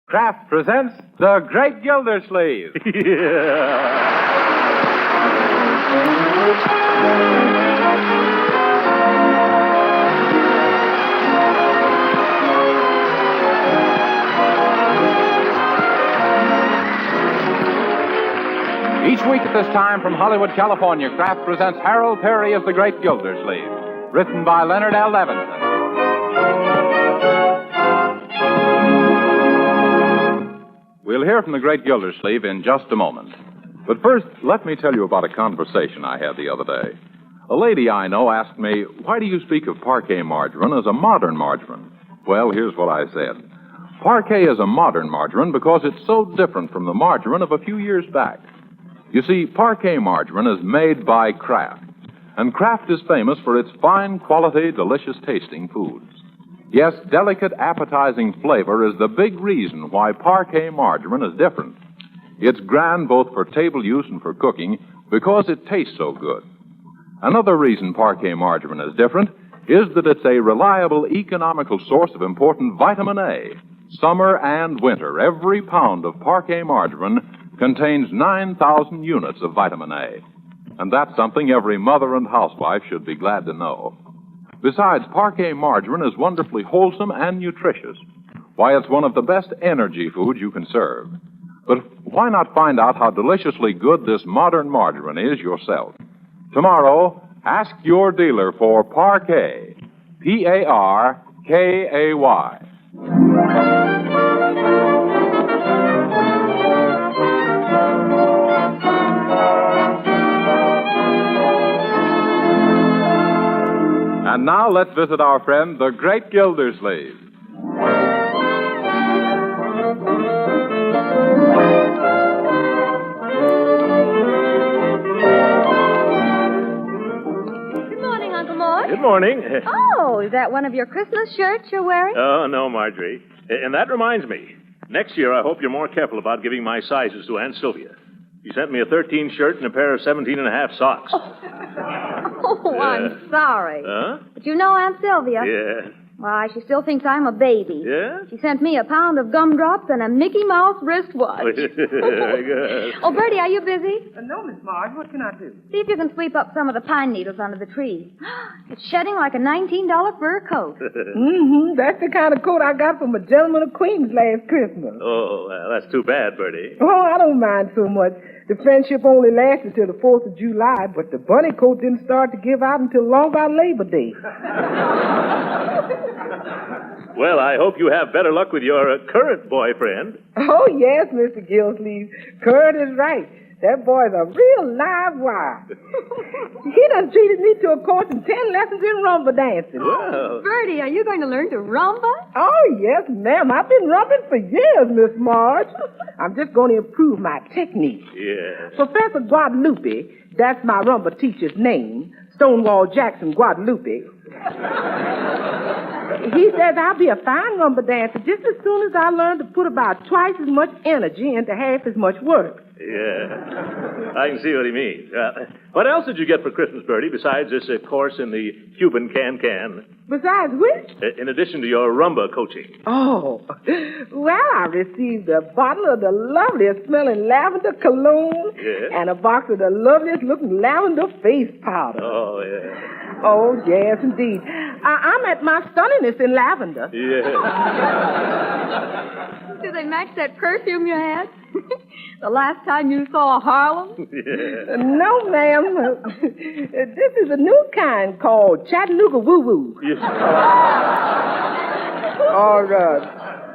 Kraft presents The Great Gildersleeve. Each week at this time from Hollywood, California, Kraft presents Harold Perry as The Great Gildersleeve, written by Leonard L. Levinson. We'll hear from The Great Gildersleeve in just a moment. But first, let me tell you about a conversation I had the other day. A lady I know asked me, why do you speak of parquet margarine as a modern margarine? Well, here's what I said. Parquet is a modern margarine because it's so different from the margarine of a few years back. You see, parquet margarine is made by Kraft, and Kraft is famous for its fine quality, delicious tasting foods. Yes, delicate, appetizing flavor is the big reason why parquet margarine is different. It's grand both for table use and for cooking because it tastes so good. Another reason parquet margarine is different is that it's a reliable, economical source of important vitamin A. Summer and winter, every pound of parquet margarine contains 9,000 units of vitamin A. And that's something every mother and housewife should be glad to know. Besides, parquet margarine is wonderfully wholesome and nutritious. Why, it's one of the best energy foods you can serve. But why not find out how deliciously good this modern margarine is yourself? Tomorrow, ask your dealer for Parquet. P-A-R-K-A-Y. And now let's visit our friend, the Great Gildersleeve. Good morning, Uncle Mort. Good morning. Oh, is that one of your Christmas shirts you're wearing? Oh, no, Marjorie. And that reminds me. Next year, I hope you're more careful about giving my sizes to Aunt Sylvia. She sent me a 13 shirt and a pair of 17 and a half socks. Oh, I'm sorry. Huh? But you know Aunt Sylvia. Yeah. Why, she still thinks I'm a baby. Yeah? She sent me a pound of gumdrops and a Mickey Mouse wristwatch. Very good. Oh, Bertie, are you busy? No, Miss Marge. What can I do? See if you can sweep up some of the pine needles under the tree. It's shedding like a $19 fur coat. That's the kind of coat I got from a gentleman of Queens last Christmas. Oh, well, that's too bad, Bertie. Oh, I don't mind so much. The friendship only lasted till the 4th of July, but the bunny coat didn't start to give out until long about Labor Day. Well, I hope you have better luck with your current boyfriend. Oh, yes, Mr. Gildersleeve. Kurt is right. That boy's a real live wire. He done treated me to a course in 10 lessons in rumba dancing. Well. Bertie, are you going to learn to rumba? Oh, yes, ma'am. I've been rumbling for years, Miss Marge. I'm just going to improve my technique. Yeah. Professor Guadalupe, that's my rumba teacher's name, Stonewall Jackson Guadalupe. He says I'll be a fine rumba dancer just as soon as I learn to put about twice as much energy into half as much work. Yeah. I can see what he means. What else did you get for Christmas, Bertie, besides this course in the Cuban can-can? Besides which? In addition to your rumba coaching. Oh, well, I received a bottle of the loveliest smelling lavender cologne and a box of the loveliest looking lavender face powder. Oh, yeah. Oh, yes, indeed. I'm at my stunningness in lavender. Yeah. Do they match that perfume you had? The last time you saw Harlem? Yeah. No, ma'am. This is a new kind called Chattanooga Woo Woo. Yes.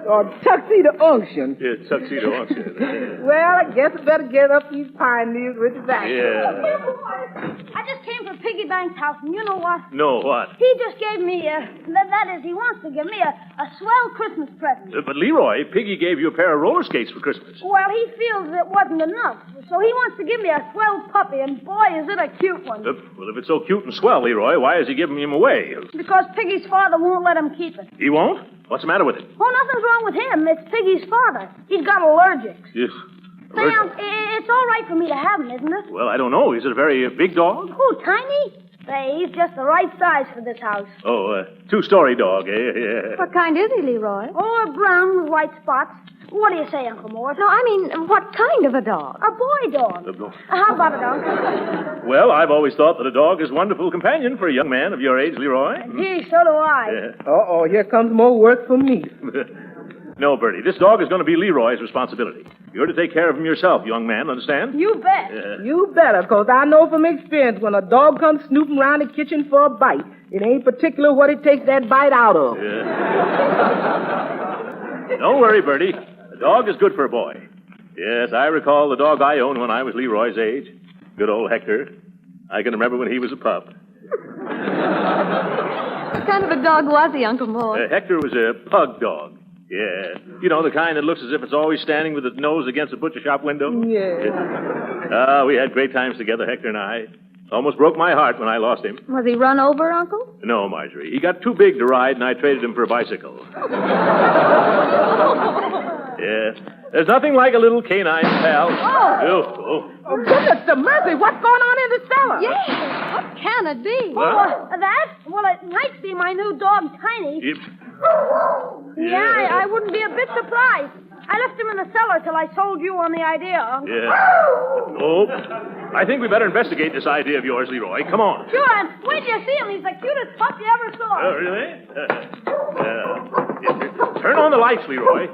Or Tuxedo Unction. Yeah, tuxedo unction. Well, I guess I better get up these pine needles with the back. Yeah. I just came from Piggy Bank's house, and you know what? No, what? He just gave me that is, he wants to give me a swell Christmas present. But Leroy, Piggy gave you a pair of roller skates for Christmas. Well, he feels it wasn't enough, so he wants to give me a swell puppy, and boy, is it a cute one. Well, if it's so cute and swell, Leroy, why is he giving him away? Because Piggy's father won't let him keep it. He won't? What's the matter with it? Oh, nothing's wrong with him. It's Piggy's father. He's got allergics. Yes. Sam, it's all right for me to have him, isn't it? Well, I don't know. Is it a very big dog? Oh, tiny? Say, he's just the right size for this house. Oh, two-story dog, eh? Yeah. What kind is he, Leroy? Oh, a brown with white spots. What do you say, Uncle Mort? No, I mean, what kind of a dog? A boy dog. How about it, Uncle? Well, I've always thought that a dog is a wonderful companion for a young man of your age, Leroy. Gee, so do I. Yeah. Uh-oh, here comes more work for me. No, Bertie, this dog is going to be Leroy's responsibility. You're to take care of him yourself, young man, understand? You bet. You better, 'cause I know from experience when a dog comes snooping around the kitchen for a bite, it ain't particular what it takes that bite out of. Yeah. Don't worry, Bertie. A dog is good for a boy. Yes, I recall the dog I owned when I was Leroy's age. Good old Hector. I can remember when he was a pup. What kind of a dog was he, Uncle Mort? Hector was a pug dog. Yeah. You know, the kind that looks as if it's always standing with its nose against a butcher shop window? Yeah. We had great times together, Hector and I. Almost broke my heart when I lost him. Was he run over, Uncle? No, Marjorie. He got too big to ride, and I traded him for a bicycle. Yes. There's nothing like a little canine pal. Oh, goodness to mercy. What's going on in the cellar? Yes. What can it be? That? Well, it might be my new dog, Tiny. Yeah, I wouldn't be a bit surprised. I left him in the cellar till I sold you on the idea, Uncle. Yeah. Oh, I think we better investigate this idea of yours, Leroy. Come on. Sure, and wait till you see him. He's the cutest pup you ever saw. Oh, really? Turn on the lights, Leroy.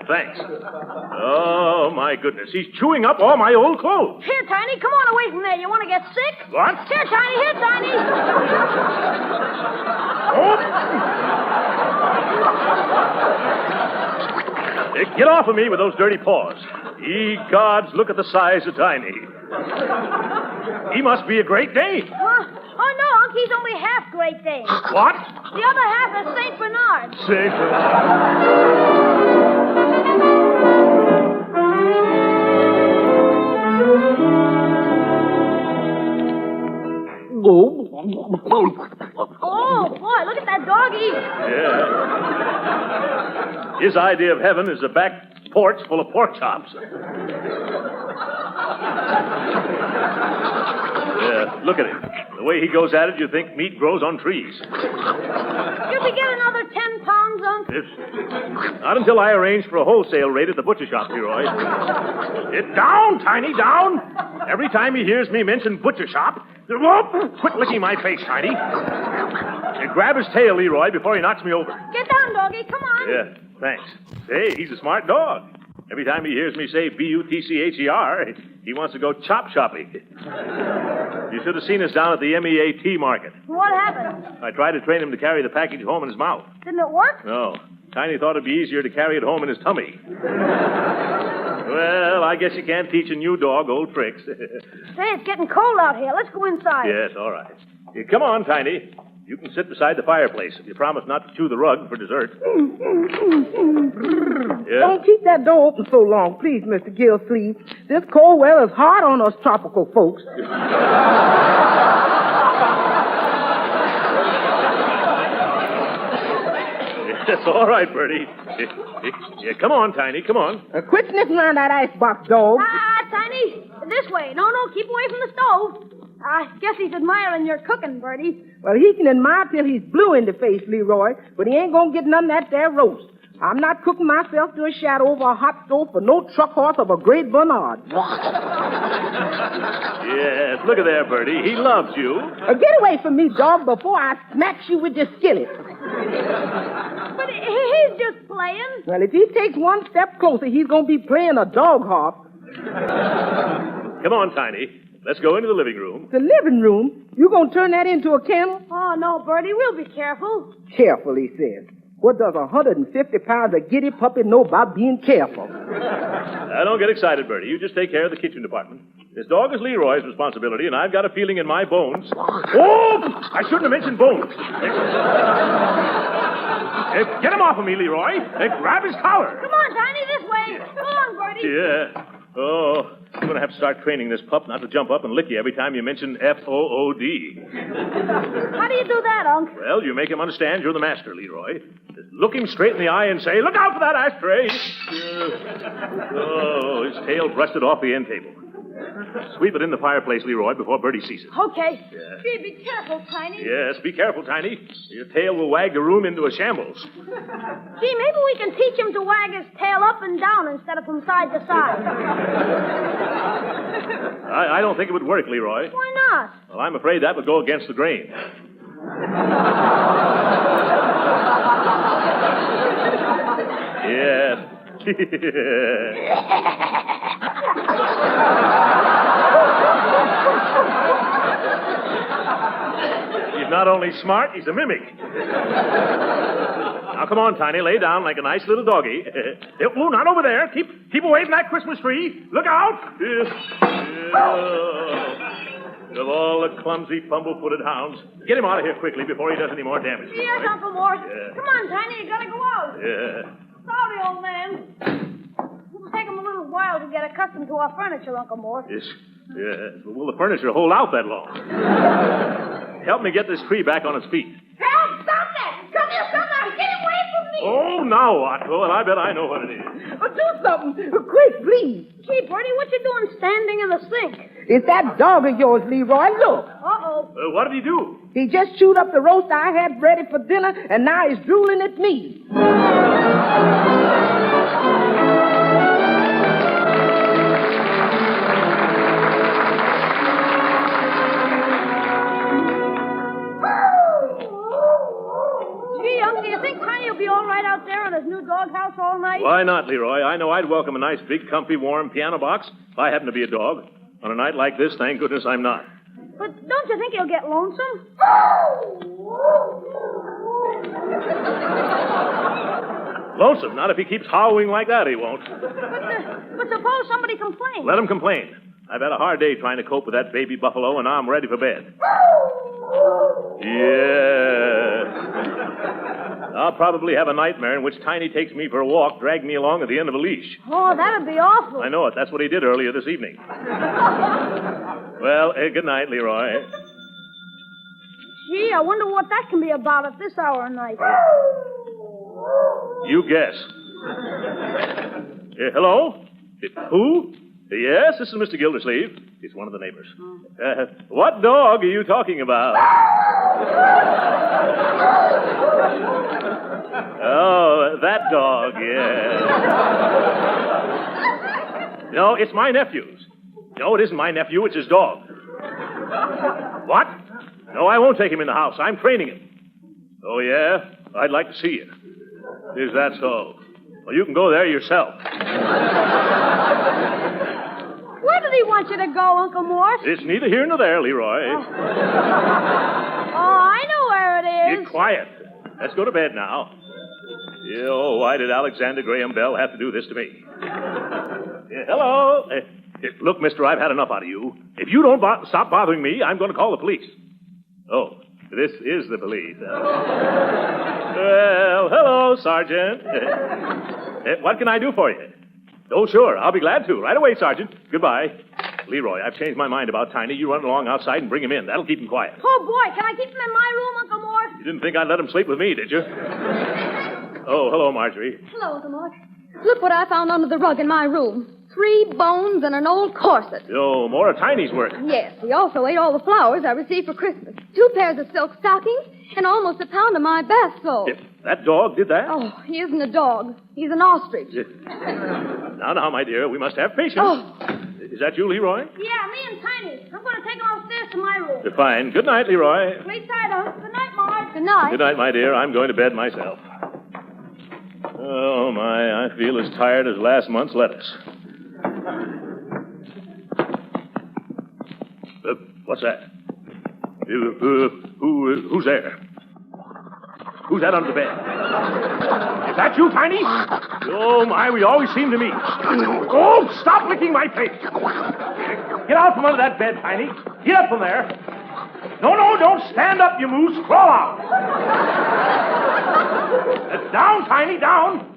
Thanks. Oh, my goodness. He's chewing up all my old clothes. Here, Tiny, come on away from there. You want to get sick? What? Here, Tiny, here, Tiny. Oh. Get off of me with those dirty paws. Ye gods, look at the size of Tiny. He must be a Great Dane. Huh? Oh, no, Unc, he's only half Great Dane. What? The other half is St. Bernard. St. Oh, boy, look at that dog eat. Yeah. His idea of heaven is a back porch full of pork chops. Yeah, look at him. The way he goes at it, you think meat grows on trees. Did we get another 10 pounds, Unc? Not until I arrange for a wholesale rate at the butcher shop, Leroy. Down, Tiny, down. Every time he hears me mention butcher shop, quit licking my face, Tiny. Grab his tail, Leroy, before he knocks me over. Get down, doggy. Come on. Yeah, thanks. Hey, he's a smart dog. Every time he hears me say B-U-T-C-H-E-R, he wants to go chop shopping. You should have seen us down at the MEAT market. What happened? I tried to train him to carry the package home in his mouth. Didn't it work? No. Tiny thought it'd be easier to carry it home in his tummy. Well, I guess you can't teach a new dog old tricks. Say, it's getting cold out here. Let's go inside. Yes, all right. Come on, Tiny. You can sit beside the fireplace if you promise not to chew the rug for dessert. Yeah? Don't keep that door open so long, please, Mr. Gildersleeve. This cold weather is hard on us tropical folks. That's all right, Bertie. Yeah, come on, Tiny, come on. Quit sniffing around that icebox, dog. Tiny, this way. No, keep away from the stove. I guess he's admiring your cooking, Bertie. Well, he can admire till he's blue in the face, Leroy, but he ain't gonna get none of that there roast. I'm not cooking myself to a shadow over a hot stove for no truck horse of a Great Bernard. Yes, look at there, Bertie. He loves you. Get away from me, dog, before I smack you with this skillet. But he's just playing. Well, if he takes one step closer, he's gonna be playing a dog harp. Come on, Tiny. Let's go into the living room. The living room? You gonna turn that into a kennel? Oh, no, Bertie, we'll be careful. Careful, he says. What does 150 pounds of giddy puppy know about being careful? Don't get excited, Bertie. You just take care of the kitchen department. This dog is Leroy's responsibility, and I've got a feeling in my bones. Oh! I shouldn't have mentioned bones. Get him off of me, Leroy. Grab his collar. Come on, Tiny, this way. Come on, Bertie. Yeah. Oh, I'm going to have to start training this pup not to jump up and lick you every time you mention F-O-O-D. How do you do that, Unc? Well, you make him understand you're the master, Leroy. Just look him straight in the eye and say, look out for that ashtray. Oh, his tail brushed it off the end table. Sweep it in the fireplace, Leroy, before Bertie sees it. Okay. Yeah. Gee, be careful, Tiny. Yes, be careful, Tiny. Your tail will wag the room into a shambles. Gee, maybe we can teach him to wag his tail up and down instead of from side to side. I don't think it would work, Leroy. Why not? Well, I'm afraid that would go against the grain. Yes. He's not only smart, he's a mimic. Now, come on, Tiny. Lay down like a nice little doggy. Oh, not over there. Keep away from that Christmas tree. Look out. Of all the clumsy, fumble-footed hounds. Get him out of here quickly before he does any more damage. Yes, Leroy. Uncle Mort. Yeah. Come on, Tiny. You gotta go out. Yeah. Sorry, old man. It'll take him a little while to get accustomed to our furniture, Uncle Mort. Yes. Will the furniture hold out that long? Help me get this tree back on its feet. Help! Stop that! Come here, somebody! Get away from me! Oh, now, Otto, and I bet I know what it is. Do something. Quick, please. Gee, Bertie, what you doing standing in the sink? It's that dog of yours, Leroy. Look. Uh-oh. What did he do? He just chewed up the roast I had ready for dinner, and now he's drooling at me. Gee, Uncle, do you think Tiny will be all right out there in his new doghouse all night? Why not, Leroy? I know I'd welcome a nice, big, comfy, warm piano box if I happen to be a dog. On a night like this, thank goodness I'm not. But don't you think he'll get lonesome? Lonesome, not if he keeps howling like that, he won't. But suppose somebody complains. Let him complain. I've had a hard day trying to cope with that baby buffalo, and now I'm ready for bed. Yeah. I'll probably have a nightmare in which Tiny takes me for a walk, dragging me along at the end of a leash. Oh, that'd be awful. I know it. That's what he did earlier this evening. Well, good night, Leroy. Gee, I wonder what that can be about at this hour of night. You guess. Hello? Who? Yes, this is Mr. Gildersleeve. He's one of the neighbors. What dog are you talking about? Oh, that dog, yeah. No, it's my nephew's. No, it isn't my nephew, it's his dog. What? No, I won't take him in the house. I'm training him. Oh, yeah? I'd like to see you. Is that so? Well, you can go there yourself. Where did he want you to go, Uncle Mort? It's neither here nor there, Leroy. Oh, I know where it is. Be quiet. Let's go to bed now. Oh, why did Alexander Graham Bell have to do this to me? Hello. Look, mister, I've had enough out of you. If you don't stop bothering me, I'm going to call the police. Oh, this is the police. Well, hello, Sergeant. What can I do for you? Oh, sure. I'll be glad to. Right away, Sergeant. Goodbye. Leroy, I've changed my mind about Tiny. You run along outside and bring him in. That'll keep him quiet. Oh, boy, can I keep him in my room, Uncle Mort? You didn't think I'd let him sleep with me, did you? Oh, hello, Marjorie. Hello, Uncle Mort. Look what I found under the rug in my room. 3 bones and an old corset. Oh, more of Tiny's work. Yes, he also ate all the flowers I received for Christmas. 2 pairs of silk stockings and almost a pound of my bath salt. That dog did that? Oh, he isn't a dog. He's an ostrich. Now, my dear, we must have patience. Oh. Is that you, Leroy? Yeah, me and Tiny. I'm going to take him upstairs to my room. Fine. Good night, Leroy. Sleep tight, Uncle. Good night, Mort. Good night. Good night, my dear. I'm going to bed myself. Oh, my. I feel as tired as last month's lettuce. What's that? Who's there? Who's that under the bed? Is that you, Tiny? Oh, my, we always seem to meet. Oh, stop licking my face. Get out from under that bed, Tiny. Get up from there. No, don't stand up, you moose. Crawl out. Down, Tiny, down.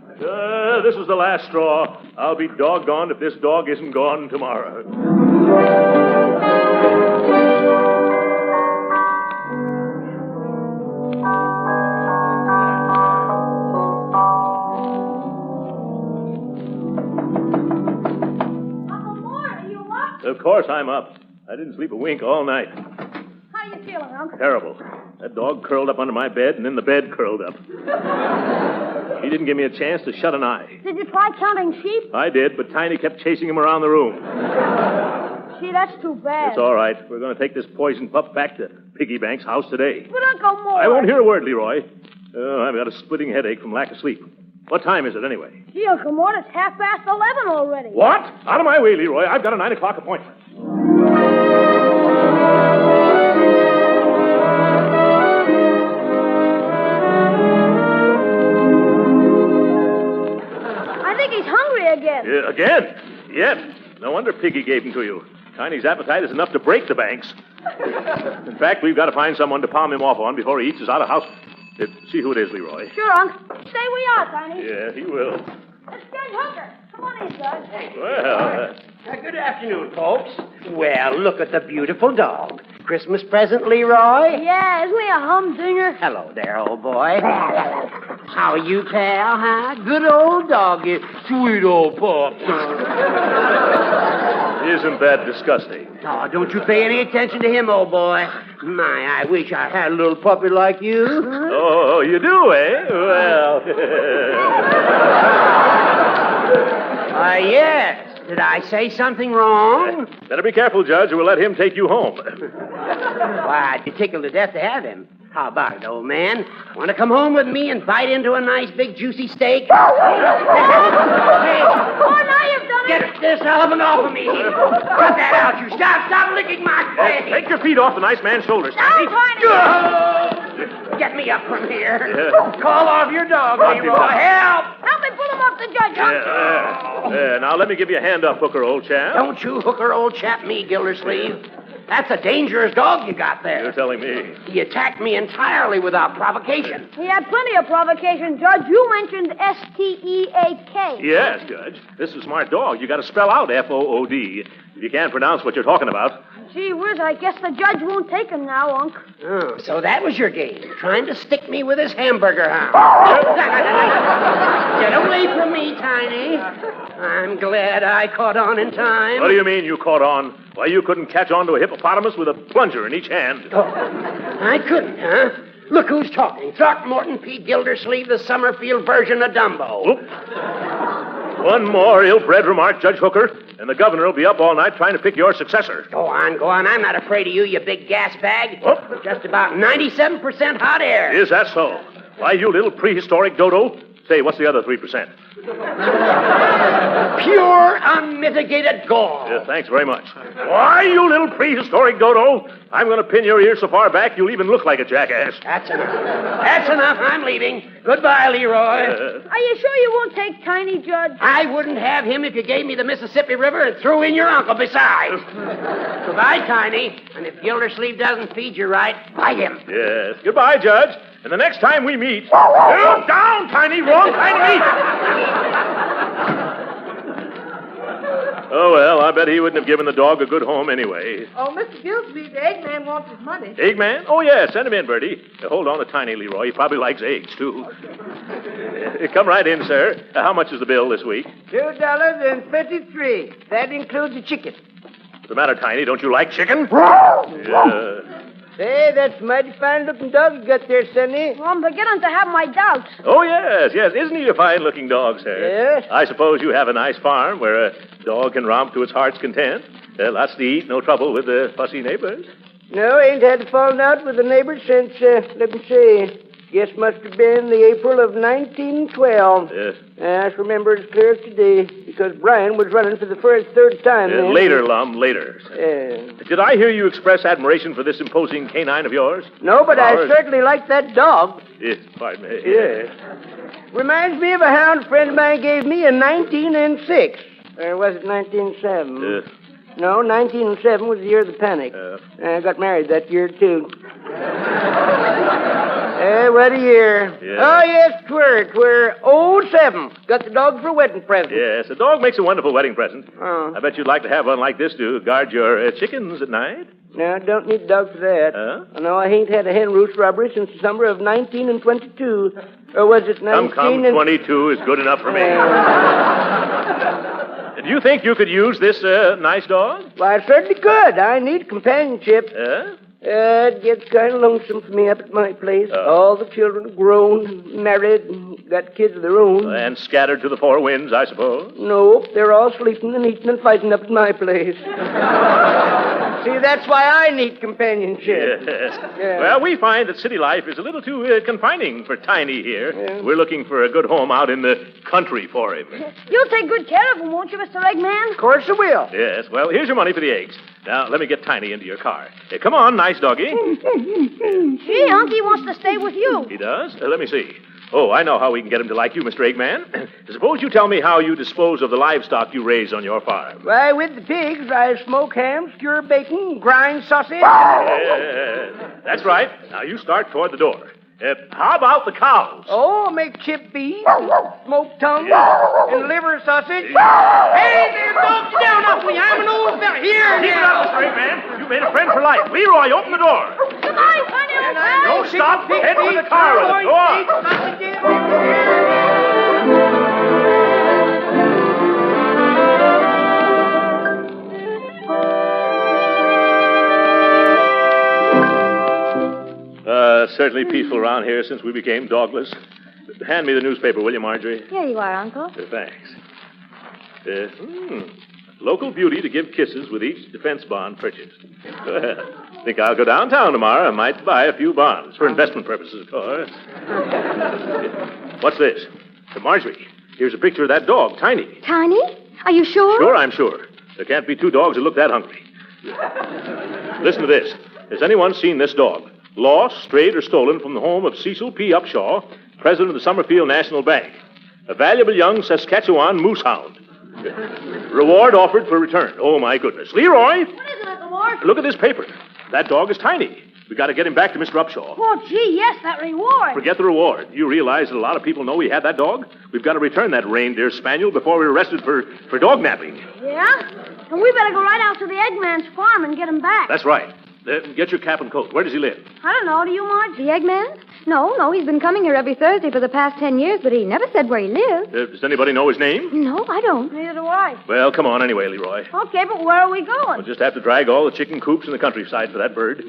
This is the last straw. I'll be doggone if this dog isn't gone tomorrow. Of course I'm up. I didn't sleep a wink all night. How you feeling, Unc? Terrible. That dog curled up under my bed, and then the bed curled up. He didn't give me a chance to shut an eye. Did you try counting sheep? I did, but Tiny kept chasing him around the room. Gee, that's too bad. It's all right. We're going to take this poison pup back to Piggy Bank's house today. But Uncle Mort... I won't hear a word, Leroy. I've got a splitting headache from lack of sleep. What time is it, anyway? Gee, Uncle Mort, it's 11:30 already. What? Out of my way, Leroy. I've got a 9 o'clock appointment. I think he's hungry again. Again? Yes. No wonder Piggy gave him to you. Tiny's appetite is enough to break the banks. In fact, we've got to find someone to palm him off on before he eats us out of house. See who it is, Leroy. Sure, Unc. Stay we are, Tiny. Yeah, he will. It's Judge Hooker. Come on in, Judge. Well, Good afternoon, folks. Well, look at the beautiful dog. Christmas present, Leroy? Yeah, isn't he a humdinger? Hello there, old boy. How are you, pal, huh? Good old dog, you sweet old pup. isn't that disgusting? Oh, don't you pay any attention to him, old boy. My, I wish I had a little puppy like you. Oh, you do, eh? Well... Yes. Did I say something wrong? Better be careful, Judge, or we'll let him take you home. Why, I'd be tickled to death to have him. How about it, old man? Want to come home with me and bite into a nice big juicy steak? Hey. Oh, now you've done it. Get this elephant off of me. Cut that out, you. Stop licking my face. Take your feet off the nice man's shoulders. Now, Tiny. Get me up from here. Yeah. Call off your dog, Drop him Leroy. down. Help! Help me pull him off the judge, huh? Now, let me give you a hand up, Hooker, old chap. Don't you hooker old chap me, Gildersleeve. That's a dangerous dog you got there. You're telling me. He attacked me entirely without provocation. He had plenty of provocation, Judge. You mentioned S-T-E-A-K. Yes, Judge. This is a smart dog. You got to spell out F-O-O-D. If you can't pronounce what you're talking about. Gee whiz, I guess the judge won't take him now, Unc. Oh, so that was your game, trying to stick me with his hamburger hound. Get away from me, Tiny. I'm glad I caught on in time. What do you mean you caught on? Why, you couldn't catch on to a hippopotamus with a plunger in each hand. Oh, I couldn't, huh? Look who's talking. Throckmorton P. Gildersleeve, the Summerfield version of Dumbo. Oop. One more ill-bred remark, Judge Hooker, and the governor will be up all night trying to pick your successor. Go on. I'm not afraid of you, you big gas bag. Oh. Just about 97% hot air. Is that so? Why, you little prehistoric dodo. Say, what's the other 3%? Pure, unmitigated gall. Yeah, thanks very much. Why, you little prehistoric dodo? I'm going to pin your ears so far back you'll even look like a jackass. That's enough. I'm leaving. Goodbye, Leroy. Are you sure you won't take Tiny, Judge? I wouldn't have him if you gave me the Mississippi River and threw in your uncle besides. Goodbye, Tiny. And if Gildersleeve doesn't feed you right, bite him. Yes. Goodbye, Judge. And the next time we meet... Oh, down, Tiny. Wrong kind of meat. Oh, well, I bet he wouldn't have given the dog a good home anyway. Oh, Mr. Gildersleeve, the Eggman wants his money. Eggman? Oh, yeah, send him in, Bertie. Hold on to Tiny, Leroy. He probably likes eggs, too. Come right in, sir. How much is the bill this week? $2.53. That includes the chicken. What's the matter, Tiny? Don't you like chicken? Yeah. Hey, that's a mighty fine-looking dog you got there, Sonny. Well, I'm beginning to have my doubts. Oh, yes. Isn't he a fine-looking dog, sir? Yes. I suppose you have a nice farm where a dog can romp to its heart's content. Lots to eat, no trouble with the fussy neighbors. No, ain't had a falling out with the neighbors since, let me see, guess must have been the April of 1912. Yes. I remember it as clear as today, because Brian was running for the third time then. Later, Lum, later. Did I hear you express admiration for this imposing canine of yours? No, but Ours? I certainly like that dog. Yes, pardon me. Yeah. Reminds me of a hound a friend of mine gave me in 1906. Or was it 1907? No, 1907 was the year of the panic. I got married that year, too. What a year. Yeah. Oh, yes, twere 07. Got the dog for a wedding present. Yes, a dog makes a wonderful wedding present. Oh. I bet you'd like to have one like this to guard your chickens at night. No, I don't need a dog for that. Huh? No, I ain't had a hen roost robbery since the summer of 1922. Or was it 19... Come, 22 is good enough for me. Do you think you could use this nice dog? Why, I certainly could. I need companionship. It gets kind of lonesome for me up at my place. All the children are grown, married, and got kids of their own. And scattered to the four winds, I suppose. Nope, they're all sleeping and eating and fighting up at my place. See, that's why I need companionship. Yes. Yeah. Well, we find that city life is a little too confining for Tiny here. Yeah. We're looking for a good home out in the country for him. You'll take good care of him, won't you, Mr. Eggman? Of course I will. Yes, well, here's your money for the eggs. Now, let me get Tiny into your car. Come on, nice doggy. Gee, Unky wants to stay with you. He does? Let me see. Oh, I know how we can get him to like you, Mr. Eggman. Suppose you tell me how you dispose of the livestock you raise on your farm. Why, with the pigs, I smoke ham, skewer bacon, grind sausage. That's right. Now, you start toward the door. How about the cows? Oh, make chip beef, smoked tongue, and liver sausage. Hey there, dog, get down off me. I'm an old fella. Here, Keep it up, Mr. Eggman. You made a friend for life. Leroy, open the door. Goodbye, funny old pal. Don't stop. Head for the car with it. Go on. It's certainly peaceful around here since we became dogless. Hand me the newspaper, will you, Marjorie? Here you are, Uncle. Thanks. Local beauty to give kisses with each defense bond purchased. Think I'll go downtown tomorrow. I might buy a few bonds for investment purposes, of course. What's this? Marjorie, here's a picture of that dog, Tiny. Tiny? Are you sure? Sure, I'm sure. There can't be two dogs that look that hungry. Listen to this. Has anyone seen this dog? Lost, strayed, or stolen from the home of Cecil P. Upshaw, president of the Summerfield National Bank. A valuable young Saskatchewan moose hound. Reward offered for return. Oh, my goodness. Leroy! What is it, Uncle Mort? Look at this paper. That dog is Tiny. We got to get him back to Mr. Upshaw. Oh, gee, yes, that reward. Forget the reward. You realize that a lot of people know we had that dog? We've got to return that reindeer spaniel before we're arrested for dog napping. Yeah? And we better go right out to the Eggman's farm and get him back. That's right. Get your cap and coat. Where does he live? I don't know. Do you, Marge? The Eggman? No, he's been coming here every Thursday for the past 10 years, but he never said where he lived. Does anybody know his name? No, I don't. Neither do I. Well, come on anyway, Leroy. Okay, but where are we going? We'll just have to drag all the chicken coops in the countryside for that bird.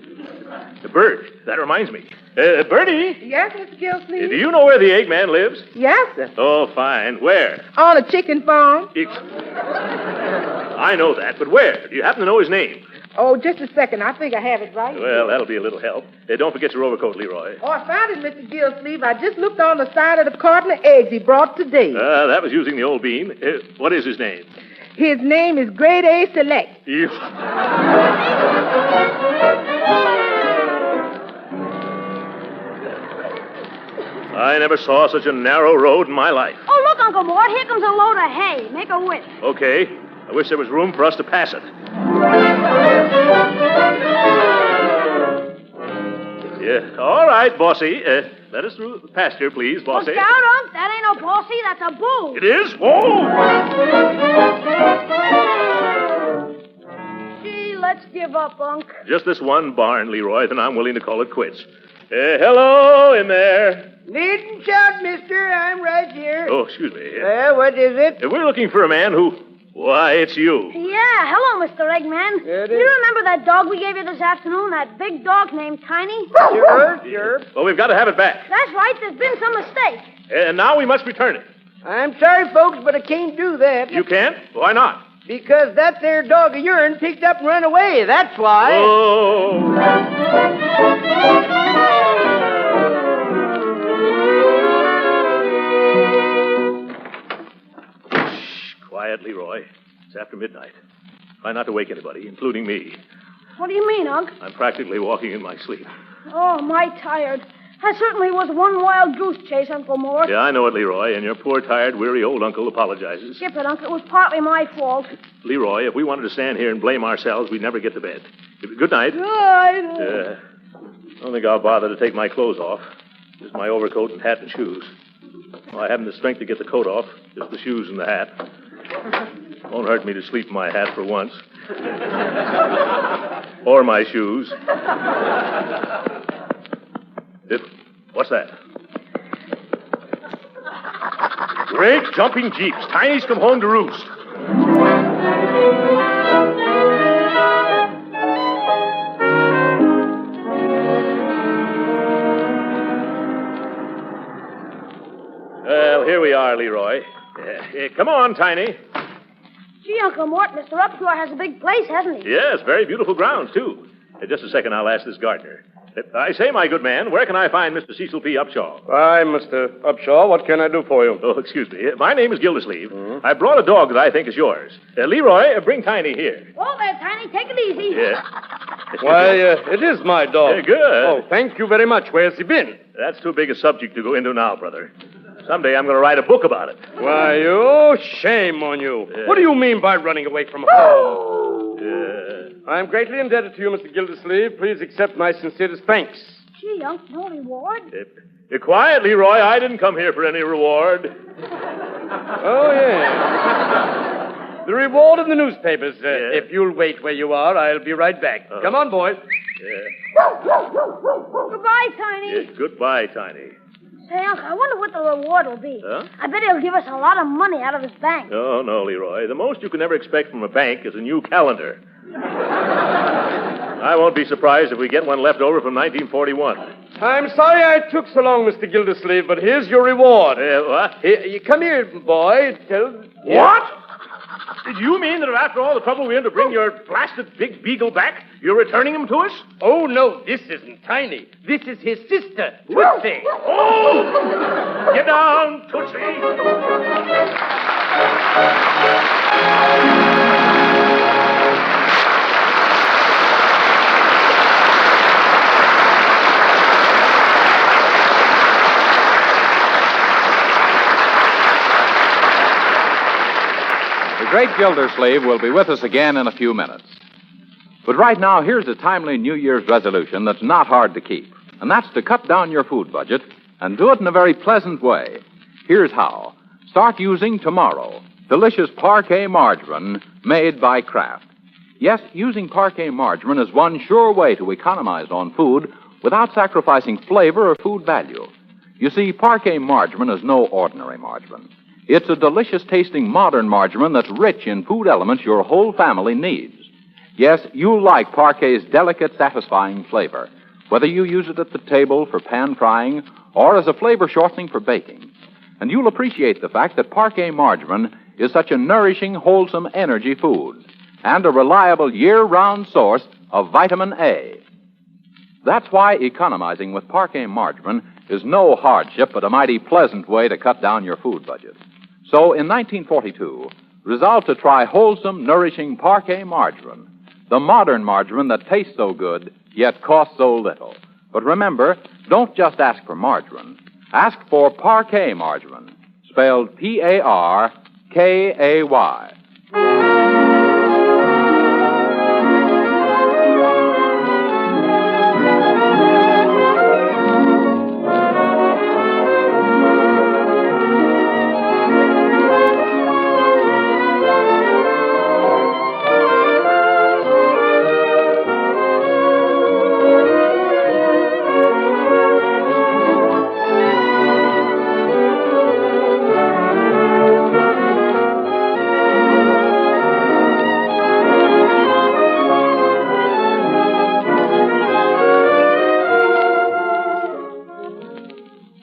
The bird. That reminds me. Bertie? Yes, Mr. Gildersleeve? Do you know where the Eggman lives? Yes, sir. Oh, fine. Where? On a chicken farm. I know that, but where? Do you happen to know his name? Oh, just a second. I think I have it right. Well, that'll be a little help. Don't forget your overcoat, Leroy. Oh, I found it, Mr. Gildersleeve. I just looked on the side of the carton of eggs he brought today. That was using the old bean. What is his name? His name is Grade A Select. I never saw such a narrow road in my life. Oh, look, Uncle Mort. Here comes a load of hay. Make a wish. Okay. I wish there was room for us to pass it. Yeah. All right, bossy. Let us through the pasture, please, bossy. Look out, Unc. That ain't no bossy. That's a bull. It is? Whoa! Gee, let's give up, Unc. Just this one barn, Leroy, then I'm willing to call it quits. Hello in there. Needn't shout, mister. I'm right here. Oh, excuse me. What is it? We're looking for a man who... Why, it's you. Yeah, hello, Mr. Eggman. It You is. remember that dog we gave you this afternoon? That big dog named Tiny? Sure. Well, we've got to have it back. That's right. There's been some mistake. And now we must return it. I'm sorry, folks, but I can't do that. You can't? Why not? Because that there dog of yourn picked up and run away. That's why. Oh. Quiet, Leroy. It's after midnight. Try not to wake anybody, including me. What do you mean, Unc? I'm practically walking in my sleep. Oh, my tired. That certainly was one wild goose chase, Uncle Mort. Yeah, I know it, Leroy, and your poor, tired, weary old uncle apologizes. Skip it, Unc. It was partly my fault. Leroy, if we wanted to stand here and blame ourselves, we'd never get to bed. Good night. Good. I don't think I'll bother to take my clothes off. Just my overcoat and hat and shoes. Well, I haven't the strength to get the coat off, just the shoes and the hat. Won't hurt me to sleep in my hat for once. Or my shoes. What's that? Great jumping jeeps. Tiny's come home to roost. Well, here we are, Leroy. Come on, Tiny. Gee, Uncle Mort, Mr. Upshur has a big place, hasn't he? Yes, very beautiful grounds, too. Just a second, I'll ask this gardener. I say, my good man, where can I find Mr. Cecil P. Upshaw? Hi, Mr. Upshaw. What can I do for you? Oh, excuse me. My name is Gildersleeve. I brought a dog that I think is yours. Leroy, bring Tiny here. Oh, there, Tiny. Take it easy. Yeah. Why, it is my dog. Good. Oh, thank you very much. Where's he been? That's too big a subject to go into now, brother. Someday I'm going to write a book about it. Why, oh, shame on you. What do you mean by running away from home? I'm greatly indebted to you, Mr. Gildersleeve. Please accept my sincerest thanks. Gee, Unc, no reward? Quiet, Leroy. I didn't come here for any reward. Oh, yeah. The reward in the newspapers. If you'll wait where you are, I'll be right back. Come on, boys. Goodbye, Tiny. Goodbye, Tiny. Say, Unc, I wonder what the reward will be. Huh? I bet he'll give us a lot of money out of his bank. Oh, no, Leroy. The most you can ever expect from a bank is a new calendar. I won't be surprised if we get one left over from 1941. I'm sorry I took so long, Mr. Gildersleeve, but here's your reward. What? Here, you come here, boy. What? Did you mean that after all the trouble we had to bring your blasted big beagle back, you're returning him to us? Oh, no, this isn't Tiny. This is his sister, Tootsie. Oh! Get down, Tootsie! The great Gildersleeve will be with us again in a few minutes. But right now, here's a timely New Year's resolution that's not hard to keep. And that's to cut down your food budget and do it in a very pleasant way. Here's how. Start using tomorrow delicious Parquet margarine made by Kraft. Yes, using Parquet margarine is one sure way to economize on food without sacrificing flavor or food value. You see, Parquet margarine is no ordinary margarine. It's a delicious-tasting modern margarine that's rich in food elements your whole family needs. Yes, you'll like Parquet's delicate, satisfying flavor, whether you use it at the table for pan frying or as a flavor shortening for baking. And you'll appreciate the fact that Parquet margarine is such a nourishing, wholesome energy food and a reliable year-round source of vitamin A. That's why economizing with Parquet margarine is no hardship but a mighty pleasant way to cut down your food budget. So in 1942, resolve to try wholesome, nourishing Parquet margarine, the modern margarine that tastes so good, yet costs so little. But remember, don't just ask for margarine. Ask for Parquet margarine, spelled P-A-R-K-A-Y.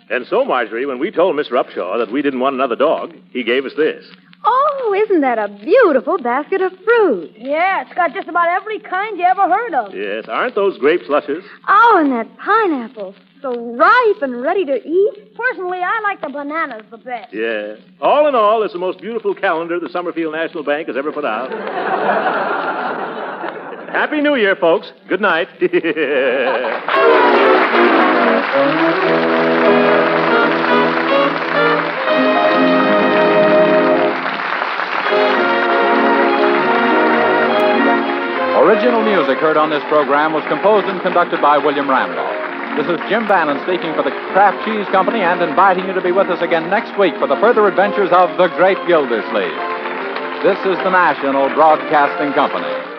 And so, Marjorie, when we told Mr. Upshaw that we didn't want another dog, he gave us this. Oh, isn't that a beautiful basket of fruit? Yeah, it's got just about every kind you ever heard of. Yes, aren't those grapes luscious? Oh, and that pineapple. So ripe and ready to eat. Personally, I like the bananas the best. Yes. All in all, it's the most beautiful calendar the Summerfield National Bank has ever put out. Happy New Year, folks. Good night. Original music heard on this program was composed and conducted by William Randolph. This is Jim Bannon speaking for the Kraft Cheese Company and inviting you to be with us again next week for the further adventures of the Great Gildersleeve. This is the National Broadcasting Company.